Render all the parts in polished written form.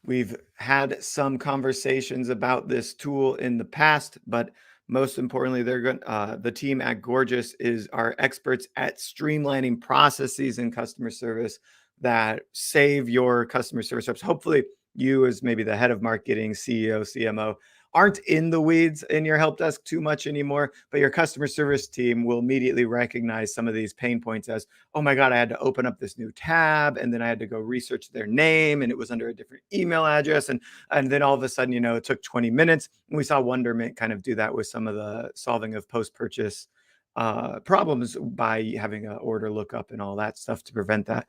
We've had some conversations about this tool in the past, but most importantly, the team at Gorgeous is our experts at streamlining processes in customer service that save your customer service reps. Hopefully, you as maybe the head of marketing, CEO, CMO, aren't in the weeds in your help desk too much anymore, but your customer service team will immediately recognize some of these pain points as, oh my God, I had to open up this new tab and then I had to go research their name and it was under a different email address. And then all of a sudden, it took 20 minutes. And we saw Wondermint kind of do that with some of the solving of post-purchase problems by having an order lookup and all that stuff to prevent that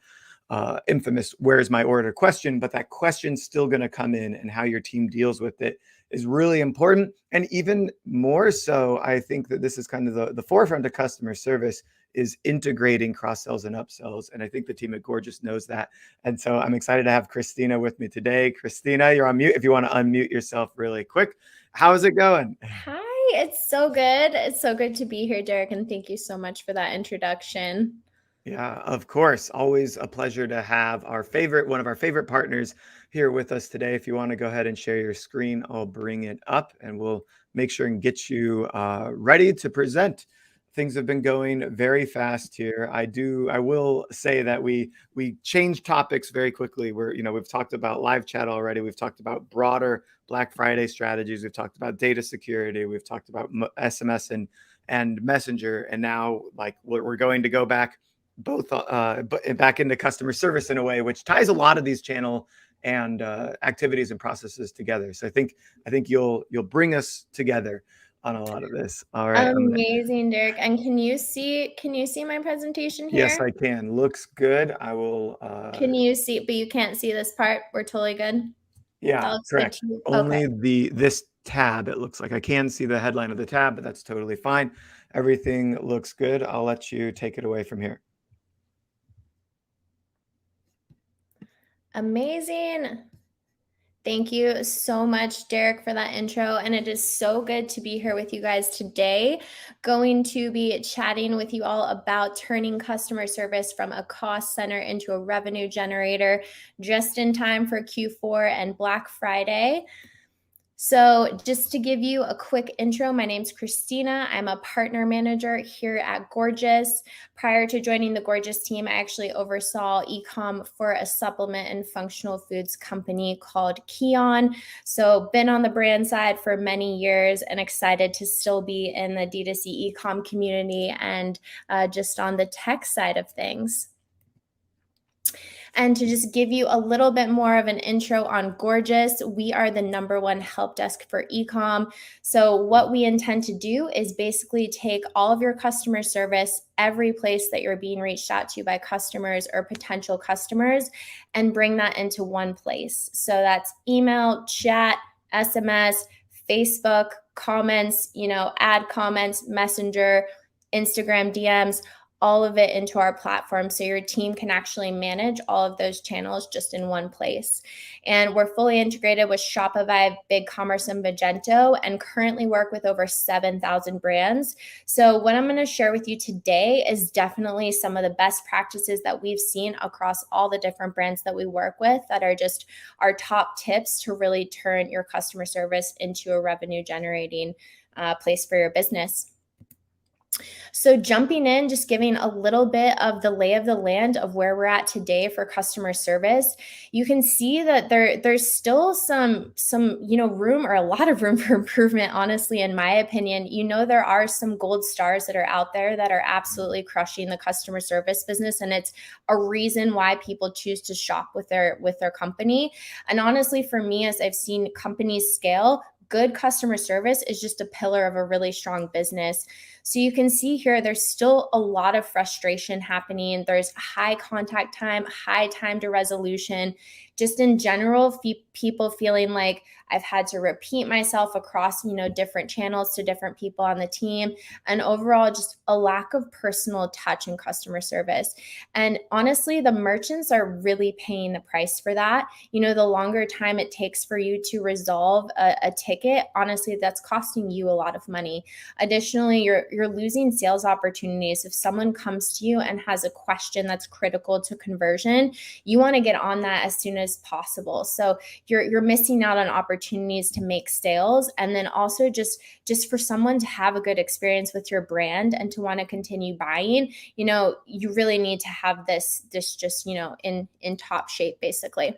infamous "where's my order" question. But that question's still going to come in, and how your team deals with it is really important. And even more so, I think that this is kind of the forefront of customer service, is integrating cross sells and upsells. And I think the team at Gorgeous knows that. And so I'm excited to have Christina with me today. Christina, you're on mute. If you want to unmute yourself really quick. How's it going? Hi, it's so good. It's so good to be here, Derek. And thank you so much for that introduction. Yeah, of course. Always a pleasure to have one of our favorite partners here with us today. If you want to go ahead and share your screen, I'll bring it up and we'll make sure and get you ready to present. Things have been going very fast here. I will say that we change topics very quickly. We've talked about live chat already. We've talked about broader Black Friday strategies. We've talked about data security. We've talked about SMS and Messenger. And now we're going to go back back into customer service in a way, which ties a lot of these channel and activities and processes together. So I think you'll bring us together on a lot of this. All right. Amazing, Derek. And can you see my presentation here? Yes, I can. Looks good. I will. Can you see, but you can't see this part? We're totally good. Yeah, correct. Only this tab, it looks like. I can see the headline of the tab, but that's totally fine. Everything looks good. I'll let you take it away from here. Amazing. Thank you so much, Derek, for that intro. And it is so good to be here with you guys today. Going to be chatting with you all about turning customer service from a cost center into a revenue generator, just in time for Q4 and Black Friday. So just to give you a quick intro, my name's Christina. I'm a partner manager here at Gorgeous. Prior to joining the Gorgeous team, I actually oversaw e-com for a supplement and functional foods company called Keon. So been on the brand side for many years and excited to still be in the D2C e-com community and just on the tech side of things. And to just give you a little bit more of an intro on Gorgeous, we are the #1 help desk for e-com. So what we intend to do is basically take all of your customer service, every place that you're being reached out to by customers or potential customers, and bring that into one place. So that's email, chat, SMS, Facebook, comments, add comments, Messenger, Instagram DMs, all of it into our platform so your team can actually manage all of those channels just in one place. And we're fully integrated with Shopify, BigCommerce, and Magento, and currently work with over 7,000 brands. So what I'm going to share with you today is definitely some of the best practices that we've seen across all the different brands that we work with that are just our top tips to really turn your customer service into a revenue generating place for your business. So jumping in, just giving a little bit of the lay of the land of where we're at today for customer service, you can see that there's still some room, or a lot of room for improvement, honestly, in my opinion. There are some gold stars that are out there that are absolutely crushing the customer service business, and it's a reason why people choose to shop with their company. And honestly, for me, as I've seen companies scale, good customer service is just a pillar of a really strong business. So you can see here, there's still a lot of frustration happening. There's high contact time, high time to resolution. Just in general, people feeling like I've had to repeat myself across, different channels to different people on the team. And overall, just a lack of personal touch in customer service. And honestly, the merchants are really paying the price for that. The longer time it takes for you to resolve a ticket, honestly, that's costing you a lot of money. Additionally, you're you're losing sales opportunities. If someone comes to you and has a question that's critical to conversion, you want to get on that as soon as possible. So you're missing out on opportunities to make sales, and then also just for someone to have a good experience with your brand and to want to continue buying, you really need to have this just, in top shape, basically.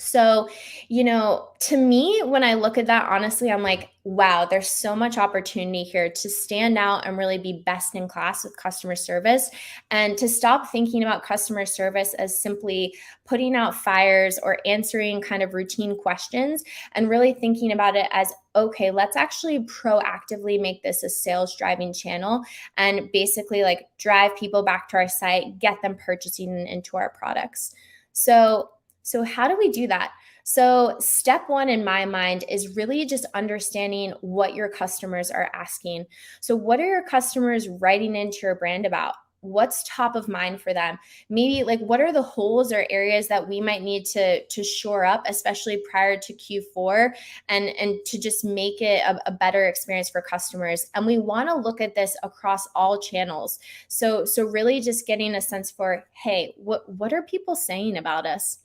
So, to me, when I look at that, honestly, I'm like, wow, there's so much opportunity here to stand out and really be best in class with customer service, and to stop thinking about customer service as simply putting out fires or answering kind of routine questions, and really thinking about it as, okay, let's actually proactively make this a sales driving channel and basically like drive people back to our site, get them purchasing into our products. So how do we do that? So step one in my mind is really just understanding what your customers are asking. So what are your customers writing into your brand about? What's top of mind for them? Maybe like what are the holes or areas that we might need to shore up, especially prior to Q4, and to just make it a better experience for customers. And we want to look at this across all channels. So really just getting a sense for, hey, what are people saying about us?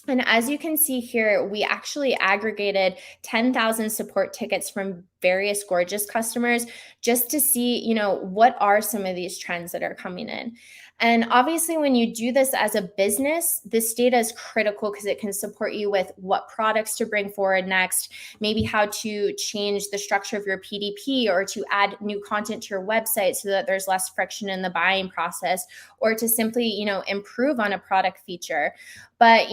And as you can see here, we actually aggregated 10,000 support tickets from various Gorgeous customers just to see, what are some of these trends that are coming in. And obviously, when you do this as a business, this data is critical because it can support you with what products to bring forward next, maybe how to change the structure of your PDP, or to add new content to your website so that there's less friction in the buying process, or to simply, improve on a product feature. But,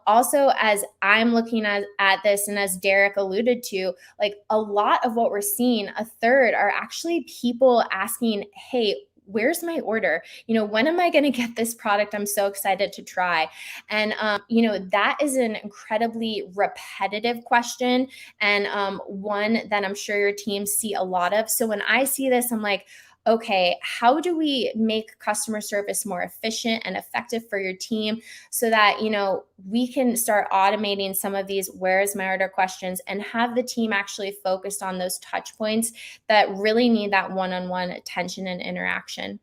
also as I'm looking at this, and as Derek alluded to, like a lot of what we're seeing, a third are actually people asking, hey, where's my order? When am I going to get this product? I'm so excited to try. And, that is an incredibly repetitive question, and one that I'm sure your teams see a lot of. So when I see this, I'm like, okay, how do we make customer service more efficient and effective for your team so that, we can start automating some of these where's my order questions and have the team actually focused on those touch points that really need that one-on-one attention and interaction.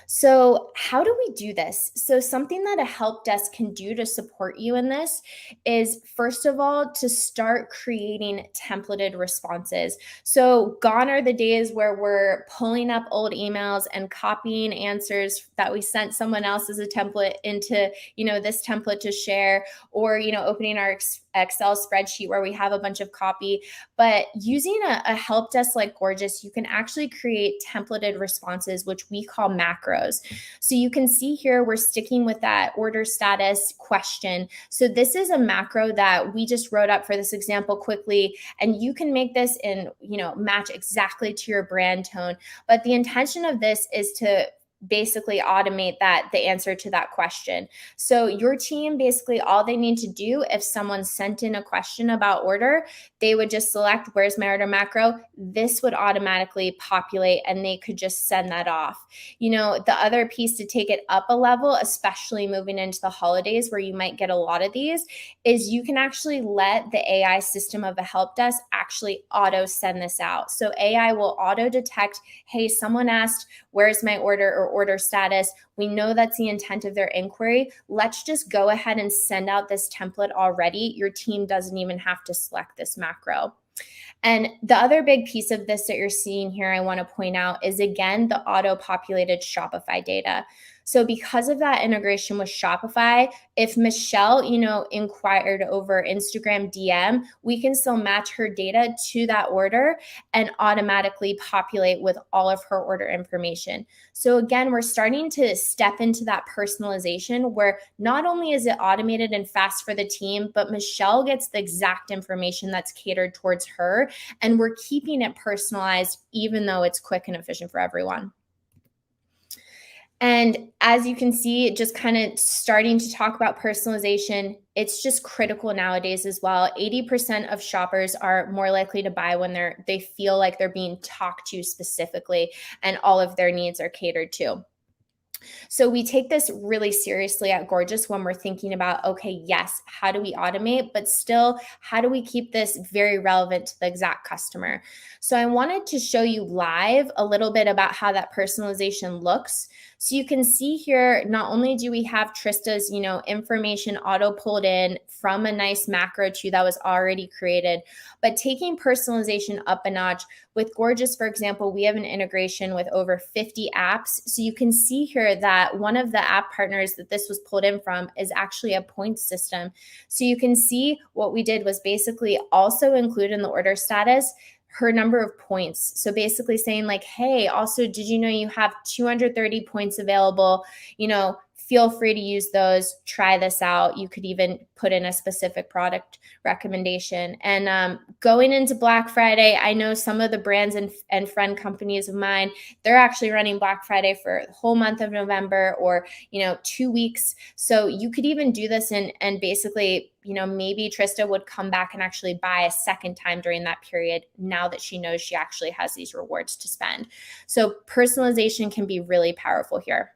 So how do we do this? So something that a help desk can do to support you in this is, first of all, to start creating templated responses. So gone are the days where we're pulling up old emails and copying answers that we sent someone else as a template into, this template to share, or, opening our Excel spreadsheet where we have a bunch of copy. But using a help desk like Gorgeous, you can actually create templated responses, which we call macros. So you can see here, we're sticking with that order status question. So this is a macro that we just wrote up for this example quickly, and you can make this in, match exactly to your brand tone. But the intention of this is to basically automate the answer to that question. So your team, basically all they need to do, if someone sent in a question about order, they would just select where's my order macro. This would automatically populate and they could just send that off. The other piece to take it up a level, especially moving into the holidays where you might get a lot of these, is you can actually let the AI system of a help desk actually auto send this out. So AI will auto detect, hey, someone asked, where's my order or order status? We know that's the intent of their inquiry. Let's just go ahead and send out this template already. Your team doesn't even have to select this macro. And the other big piece of this that you're seeing here, I want to point out, is again, the auto-populated Shopify data. So because of that integration with Shopify, if Michelle, inquired over Instagram DM, we can still match her data to that order and automatically populate with all of her order information. So again, we're starting to step into that personalization where not only is it automated and fast for the team, but Michelle gets the exact information that's catered towards her, and we're keeping it personalized, even though it's quick and efficient for everyone. And as you can see, just kind of starting to talk about personalization, it's just critical nowadays as well. 80% of shoppers are more likely to buy when they feel like they're being talked to specifically and all of their needs are catered to. So we take this really seriously at Gorgeous when we're thinking about, okay, yes, how do we automate, but still, how do we keep this very relevant to the exact customer? So I wanted to show you live a little bit about how that personalization looks. So you can see here, not only do we have Trista's, information auto pulled in from a nice macro tree that was already created, but taking personalization up a notch. With Gorgeous, for example, we have an integration with over 50 apps. So you can see here that one of the app partners that this was pulled in from is actually a points system. So you can see what we did was basically also include in the order status her number of points. So basically saying like, hey, also, did you know you have 230 points available? Feel free to use those. Try this out. You could even put in a specific product recommendation. And going into Black Friday, I know some of the brands and friend companies of mine, they're actually running Black Friday for the whole month of November or, 2 weeks. So you could even do this and basically, maybe Trista would come back and actually buy a second time during that period now that she knows she actually has these rewards to spend. So personalization can be really powerful here.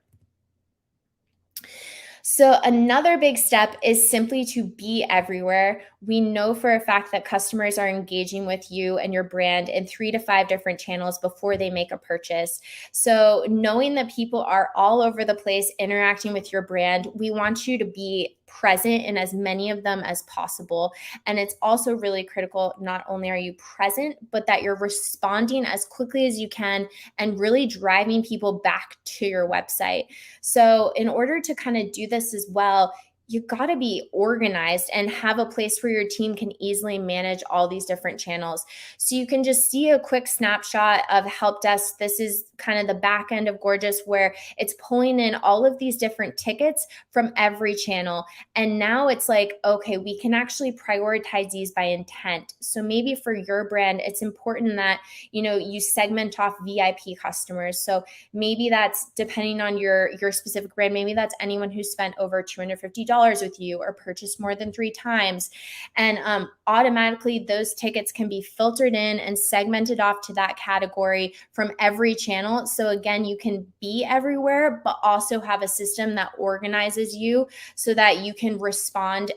So another big step is simply to be everywhere. We know for a fact that customers are engaging with you and your brand in 3 to 5 different channels before they make a purchase. So knowing that people are all over the place interacting with your brand, we want you to be present in as many of them as possible. And it's also really critical, not only are you present, but that you're responding as quickly as you can and really driving people back to your website. So in order to kind of do this as well, you got to be organized and have a place where your team can easily manage all these different channels. So you can just see a quick snapshot of help desk. This is kind of the back end of Gorgeous where it's pulling in all of these different tickets from every channel. And now it's like, okay, we can actually prioritize these by intent. So maybe for your brand, it's important that, you segment off VIP customers. So maybe that's depending on your specific brand. Maybe that's anyone who spent over $250 with you or purchased more than 3 times. And automatically those tickets can be filtered in and segmented off to that category from every channel. So again, you can be everywhere, but also have a system that organizes you so that you can respond,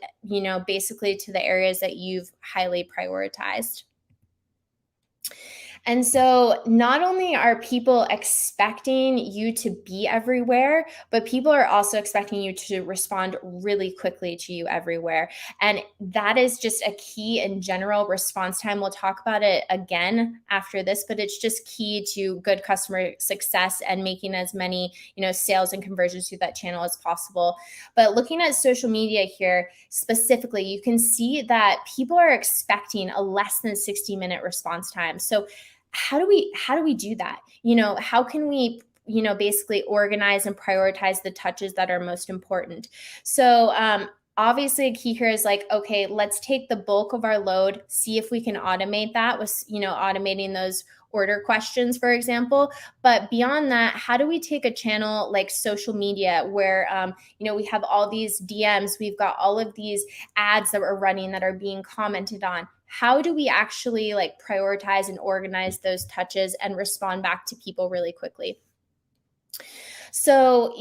basically to the areas that you've highly prioritized. And so not only are people expecting you to be everywhere, but people are also expecting you to respond really quickly to you everywhere. And that is just a key in general response time. We'll talk about it again after this, but it's just key to good customer success and making as many, sales and conversions through that channel as possible. But looking at social media here specifically, you can see that people are expecting a less than 60-minute response time. So how do we do that? How can we basically organize and prioritize the touches that are most important? So obviously a key here is like, okay, let's take the bulk of our load, see if we can automate that with automating those order questions, for example. But beyond that, how do we take a channel like social media where we have all these DMs, we've got all of these ads that we're running that are being commented on? How do we actually prioritize and organize those touches and respond back to people really quickly? So,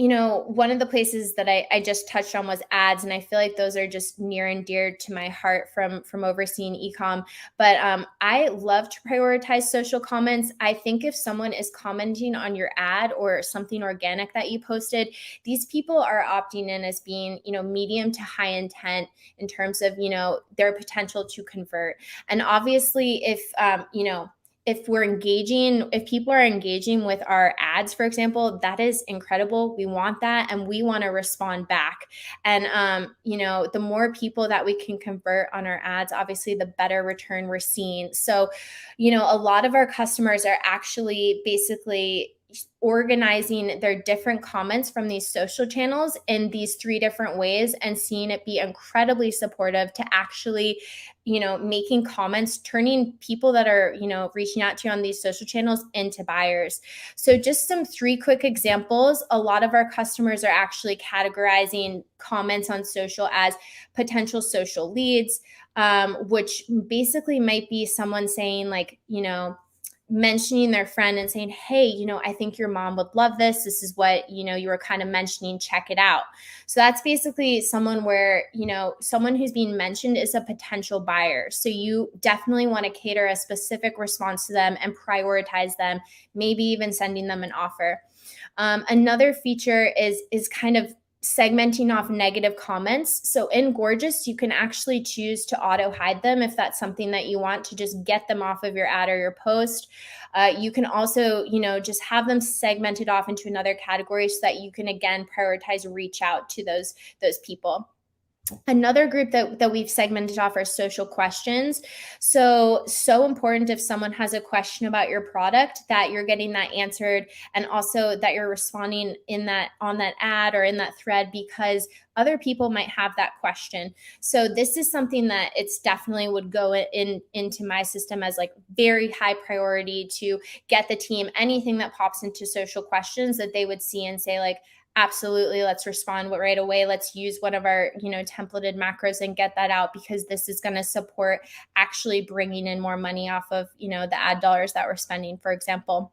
one of the places that I just touched on was ads, and I feel like those are just near and dear to my heart from overseeing ecom. But I love to prioritize social comments. I think if someone is commenting on your ad or something organic that you posted, these people are opting in as being, medium to high intent in terms of, their potential to convert. And obviously, if people are engaging with our ads, for example, that is incredible. We want that and we want to respond back. And, the more people that we can convert on our ads, obviously the better return we're seeing. So, a lot of our customers are actually basically organizing their different comments from these social channels in these 3 different ways and seeing it be incredibly supportive to actually, making comments, turning people that are, reaching out to you on these social channels into buyers. So just some 3 quick examples. A lot of our customers are actually categorizing comments on social as potential social leads, which basically might be someone saying like, mentioning their friend and saying, hey, I think your mom would love this. This is what, you were kind of mentioning, check it out. So that's basically someone where, someone who's being mentioned is a potential buyer. So you definitely want to cater a specific response to them and prioritize them, maybe even sending them an offer. Another feature is kind of segmenting off negative comments. So in Gorgeous, you can actually choose to auto hide them if that's something that you want to just get them off of your ad or your post. You can also, just have them segmented off into another category so that you can, again, prioritize reach out to those people. Another group that we've segmented off are social questions. So important if someone has a question about your product that you're getting that answered, and also that you're responding on that ad or in that thread, because other people might have that question. So this is something that it's definitely would go into my system as like very high priority to get the team anything that pops into social questions that they would see and say like, absolutely, let's respond right away. Let's use one of our, templated macros and get that out, because this is going to support actually bringing in more money off of, the ad dollars that we're spending, for example.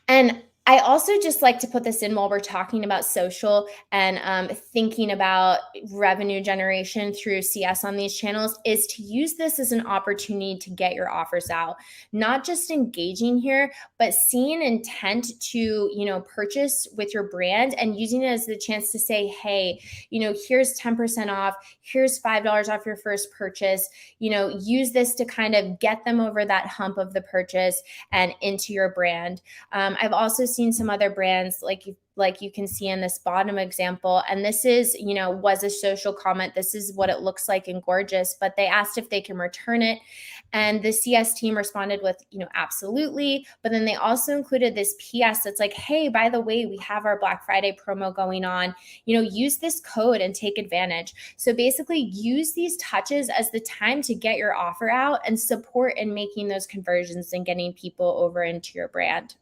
And I also just like to put this in while we're talking about social and thinking about revenue generation through CS on these channels, is to use this as an opportunity to get your offers out. Not just engaging here, but seeing intent to, purchase with your brand and using it as the chance to say, hey, here's 10% off, here's $5 off your first purchase, use this to kind of get them over that hump of the purchase and into your brand. I've also seen some other brands like you can see in this bottom example, and this is, was a social comment. This is what it looks like in Gorgeous, but they asked if they can return it. And the CS team responded with, absolutely. But then they also included this PS that's like, hey, by the way, we have our Black Friday promo going on, use this code and take advantage. So basically use these touches as the time to get your offer out and support in making those conversions and getting people over into your brand.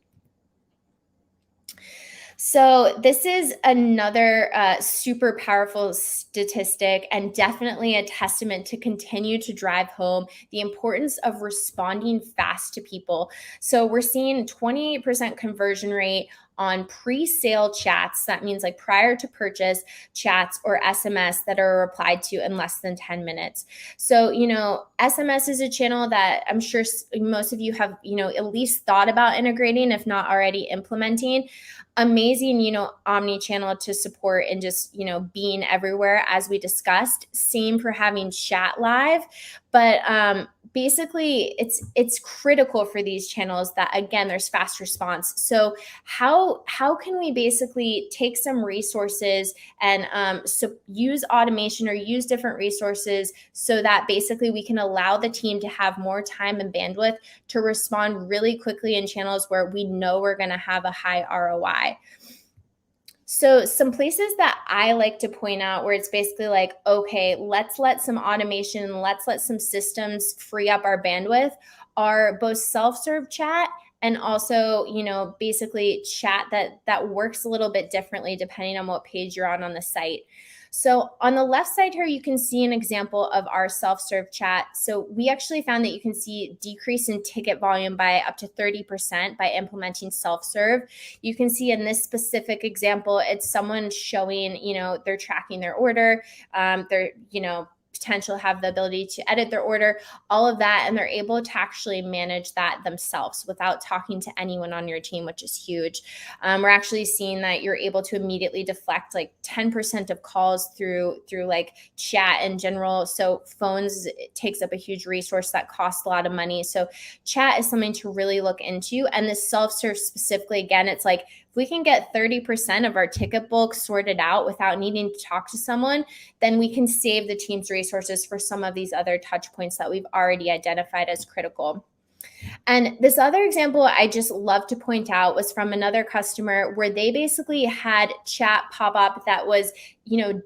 So this is another super powerful statistic, and definitely a testament to continue to drive home the importance of responding fast to people. So we're seeing 28% conversion rate on pre-sale chats. That means like prior to purchase chats or SMS that are replied to in less than 10 minutes. So, SMS is a channel that I'm sure most of you have, at least thought about integrating, if not already implementing. Amazing, omni-channel to support and just, being everywhere, as we discussed. Same for having chat live, but basically it's critical for these channels that, again, there's fast response. So how can we basically take some resources and use automation or use different resources so that basically we can allow the team to have more time and bandwidth to respond really quickly in channels where we know we're going to have a high ROI. So some places that I like to point out where it's basically like, okay, let's let some automation, let's let some systems free up our bandwidth, are both self-serve chat and also, basically chat that works a little bit differently depending on what page you're on the site. So on the left side here, you can see an example of our self-serve chat. So we actually found that you can see decrease in ticket volume by up to 30% by implementing self-serve. You can see in this specific example, it's someone showing, they're tracking their order, they're, potential have the ability to edit their order, all of that, and they're able to actually manage that themselves without talking to anyone on your team, which is huge. We're actually seeing that you're able to immediately deflect like 10% of calls through like chat in general. So phones, it takes up a huge resource that costs a lot of money. So chat is something to really look into. And this self-serve specifically, again, it's like, if we can get 30% of our ticket bulk sorted out without needing to talk to someone, then we can save the team's resources for some of these other touch points that we've already identified as critical. And this other example I just love to point out was from another customer where they basically had chat pop up that was,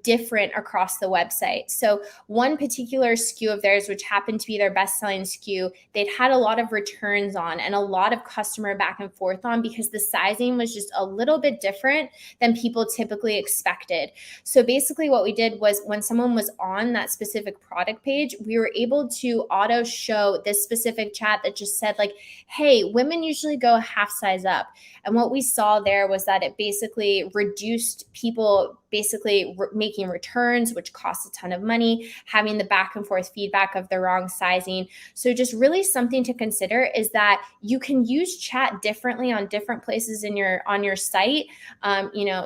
different across the website. So one particular SKU of theirs, which happened to be their best-selling SKU, they'd had a lot of returns on and a lot of customer back and forth on because the sizing was just a little bit different than people typically expected. So basically what we did was when someone was on that specific product page, we were able to auto show this specific chat that just said like, like, hey, women usually go a half size up. And what we saw there was that it basically reduced people basically making returns, which costs a ton of money, having the back and forth feedback of the wrong sizing. So just really something to consider is that you can use chat differently on different places on your site.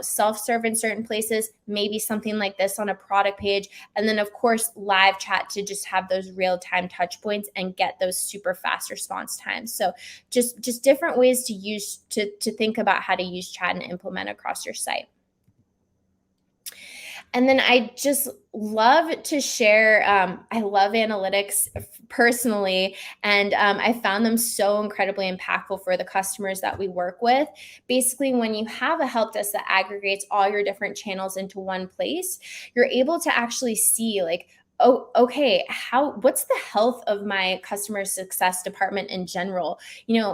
Self-serve in certain places, maybe something like this on a product page, and then of course live chat to just have those real-time touch points and get those super fast response times. So just different ways to use to think about how to use chat and implement across your site. And then I just love to share, I love analytics personally, and I found them so incredibly impactful for the customers that we work with. Basically, when you have a help desk that aggregates all your different channels into one place, you're able to actually see like, oh, okay, what's the health of my customer success department in general?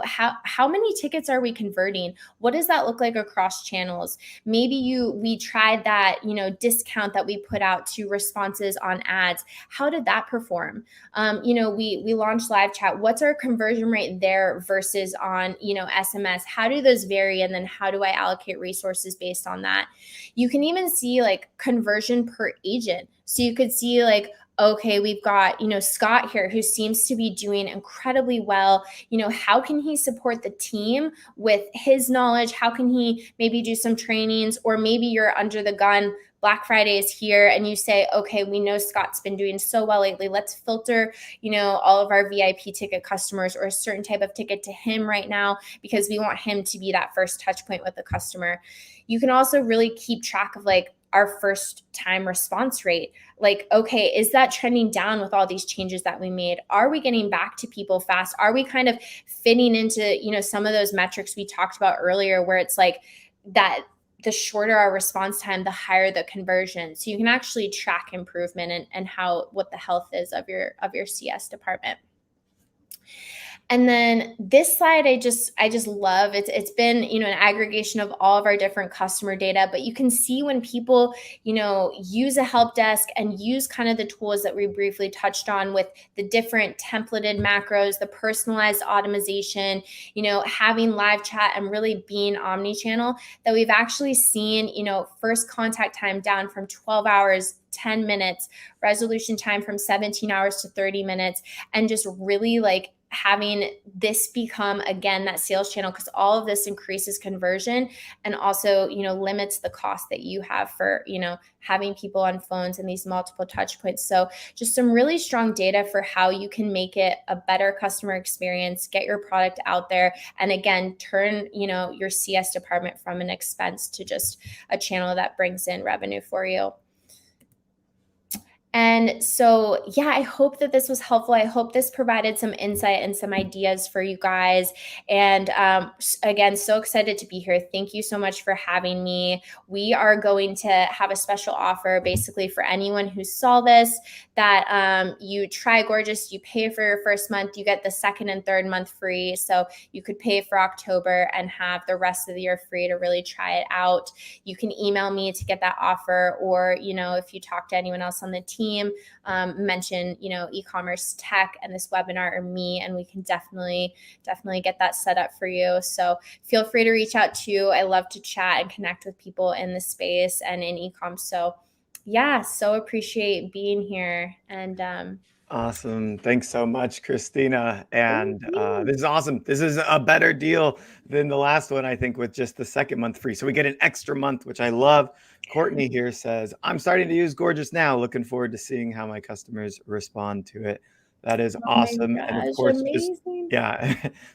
How many tickets are we converting? What does that look like across channels? Maybe we tried that, discount that we put out to responses on ads. How did that perform? We launched live chat. What's our conversion rate there versus on, SMS? How do those vary? And then how do I allocate resources based on that? You can even see like conversion per agent. So you could see like, okay, we've got, Scott here who seems to be doing incredibly well. How can he support the team with his knowledge? How can he maybe do some trainings? Or maybe you're under the gun, Black Friday is here, and you say, okay, we know Scott's been doing so well lately. Let's filter, all of our VIP ticket customers or a certain type of ticket to him right now because we want him to be that first touch point with the customer. You can also really keep track of like our first time response rate. Like, okay, is that trending down with all these changes that we made? Are we getting back to people fast? Are we kind of fitting into, some of those metrics we talked about earlier where it's like that the shorter our response time, the higher the conversion. So you can actually track improvement and what the health is of your CS department. And then this slide, I just love. It's been, an aggregation of all of our different customer data, but you can see when people, use a help desk and use kind of the tools that we briefly touched on with the different templated macros, the personalized automation, having live chat and really being omni-channel, that we've actually seen, first contact time down from 12 hours, 10 minutes, resolution time from 17 hours to 30 minutes, and just really like having this become again that sales channel, because all of this increases conversion and also limits the cost that you have for having people on phones and these multiple touch points. So just some really strong data for how you can make it a better customer experience, get your product out there, and again turn your CS department from an expense to just a channel that brings in revenue for you. And so, yeah, I hope that this was helpful. I hope this provided some insight and some ideas for you guys. And again, so excited to be here. Thank you so much for having me. We are going to have a special offer basically for anyone who saw this, that you try Gorgeous, you pay for your first month, you get the second and third month free. So you could pay for October and have the rest of the year free to really try it out. You can email me to get that offer, or, if you talk to anyone else on the team, mention, eCommerce tech and this webinar or me, and we can definitely get that set up for you. So feel free to reach out too. I love to chat and connect with people in the space and in ecom. So yeah, so appreciate being here. And Awesome. Thanks so much, Christina. And this is awesome. This is a better deal than the last one, I think, with just the second month free. So we get an extra month, which I love. Courtney here says, I'm starting to use Gorgeous now. Looking forward to seeing how my customers respond to it. That is awesome. gosh, And of course, amazing.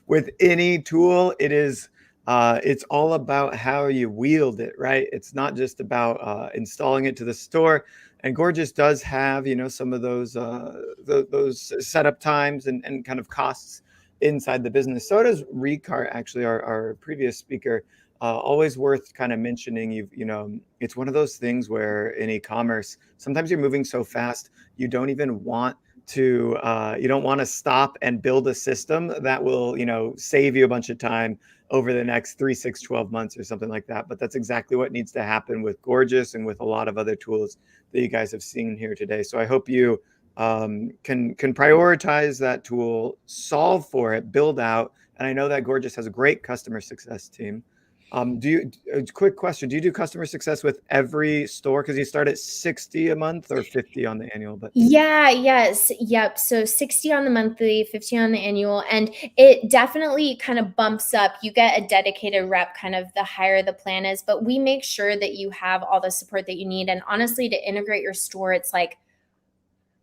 with any tool, it's all about how you wield it, right? It's not just about installing it to the store. And Gorgeous does have, some of those setup times and kind of costs inside the business. So does Recart, actually, our previous speaker. Always worth kind of mentioning. It's one of those things where in e-commerce, sometimes you're moving so fast, you don't even want to you don't want to stop and build a system that will save you a bunch of time over the next 3, 6, 12 months or something like that. But that's exactly what needs to happen with Gorgeous and with a lot of other tools that you guys have seen here today. So I hope you can prioritize that tool, solve for it, build out. And I know that Gorgeous has a great customer success team. A quick question, do you do customer success with every store? Because you start at 60 a month or 50 on the annual, but Yeah, yes. Yep. So 60 on the monthly, 50 on the annual. And it definitely kind of bumps up. You get a dedicated rep kind of the higher the plan is, but we make sure that you have all the support that you need. And honestly, to integrate your store, it's like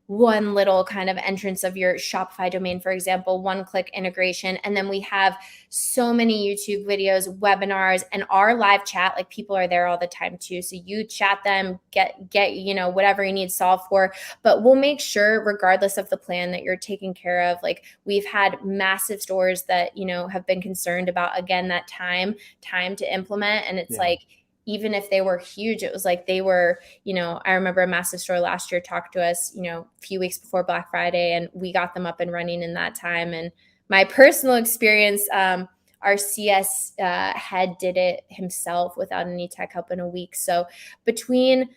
one little kind of entrance of your Shopify domain, for example, one-click integration. And then we have so many YouTube videos, webinars, and our live chat. Like, people are there all the time too. So you chat them, get whatever you need solved for. But we'll make sure, regardless of the plan, that you're taken care of. Like, we've had massive stores that, have been concerned about, again, that time to implement. And it's yeah. like, even if they were huge, it was like they were, I remember a massive store last year talked to us, a few weeks before Black Friday, and we got them up and running in that time. And my personal experience, our CS head did it himself without any tech help in a week. So between,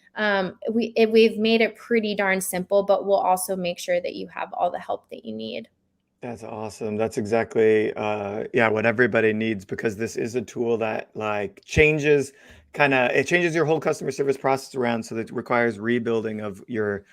we've made it pretty darn simple, but we'll also make sure that you have all the help that you need. That's awesome. That's exactly what everybody needs, because this is a tool that changes your whole customer service process around, so that it requires rebuilding of your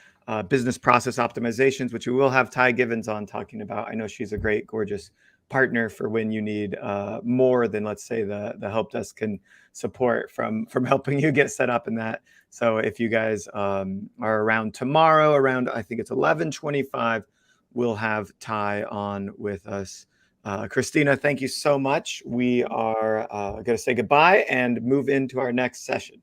business process optimizations, which we will have Ty Givens on talking about. I know she's a great, Gorgeous partner for when you need more than, let's say, the help desk can support from helping you get set up in that. So if you guys are around tomorrow, around, I think it's 11:25, we'll have Ty on with us. Christina, thank you so much. We are going to say goodbye and move into our next session.